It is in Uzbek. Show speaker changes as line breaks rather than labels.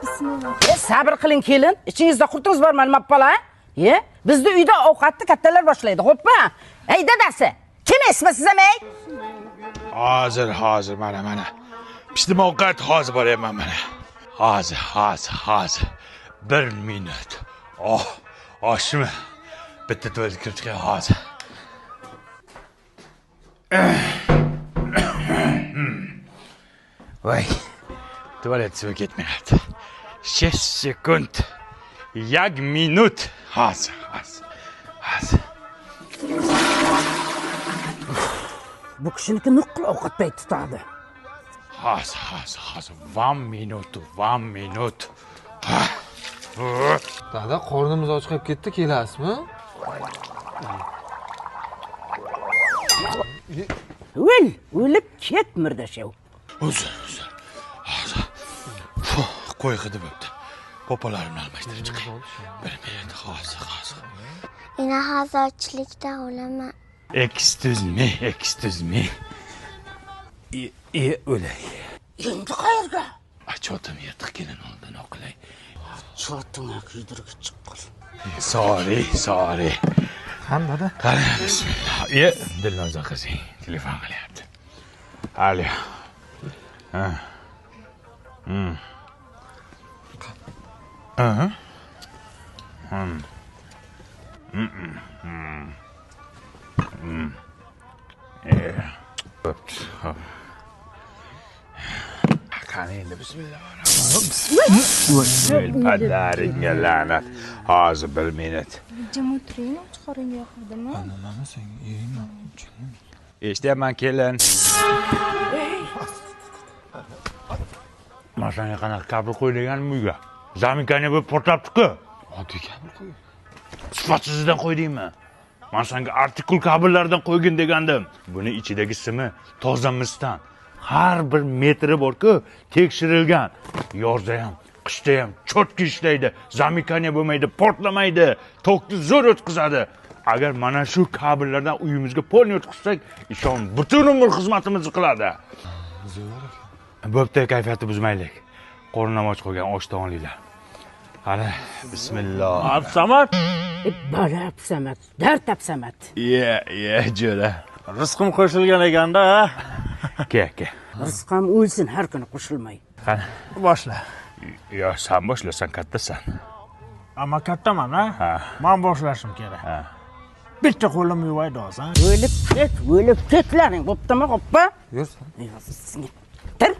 Bismillah. Sabr qiling kelin. Ichingizda qurtingiz bormi almabbola? Bizda uyda ovqatni kattalar boshlaydi, xo'pmi? Ey dadasi, kim esmisiz amay?
Hozir mana. Pishdim ovqat hozir boryapman mana. Hozir. 1 minut. Oshmi? Bitta to'yga kirib chiqay hozir. Voy. Tuvalet suvi ketmayapti. 6 sekund. 1 minut. Hozir.
Bu kishiniki nuqul ovqat payti tutadi.
Hozir. 1 minut.
Dada, qornimiz ochqab ketdi, kelasizmi?
O'lib ket mirdashav.
Uzr. Hozir. Qo'y hidi bo'pti. Popolarimni almashtirib chiqay. 1 minut hozir.
Ina hozirchilikda olaman.
Excuse me. O'lay.
Endi qayerga?
Chotim yirtiq kelin oldin o'qilay.
Chotinga kuydirib chiqqan.
Sorry.
Qanday?
Qani, bismillah. Dilnoza qizing telefon qilyapti. Alo. Qani endi bismillahirrohmanirrohim. Padaringga la'nat. Hozir 1 minut.
Jim o'tiring, chiqaring yoqdimi?
Nima sen eringmi?
Eshityapman kelin. Masanga qanaqa kabel qo'yilgan uyga? Zaminkani bo'lib portlabdi-ku.
Oddiy kabel qo'y.
Sifatsizdan qo'ydingmi? Men senga artikul kabellardan qo'ygin degandim. Buni ichidagi simi toza misdan. Har bir metri bor-ku, tekshirilgan. Yozda ham, qishda ham cho'tki ishlaydi. Zaminkani bo'lmaydi, portlamaydi, tokni zo'r o'tkazadi. Agar mana shu kabellardan uyimizga polni o'tkazsak, ishon butun umr xizmatimizni qiladi. Bo'pti, kayfiyatni buzmaylik. Qornim och qo'ygan oshdan olinglar. Qani, bismillah.
Absamat.
Bala absamat, dard absamat.
Jo'ra.
Rizqim qo'shilgan ekanda.
Ke.
Rizqim o'lsin har kuni qo'shilmay.
Qani,
Boshla.
sen boshlasan, kattasan.
Ammo kattaman, ha? Men boshlashim kerak. Bitta qo'lim yuvaydi hozir.
O'lib ketlaring, bo'ptimi, xo'pmi?
Yursin.
Tir.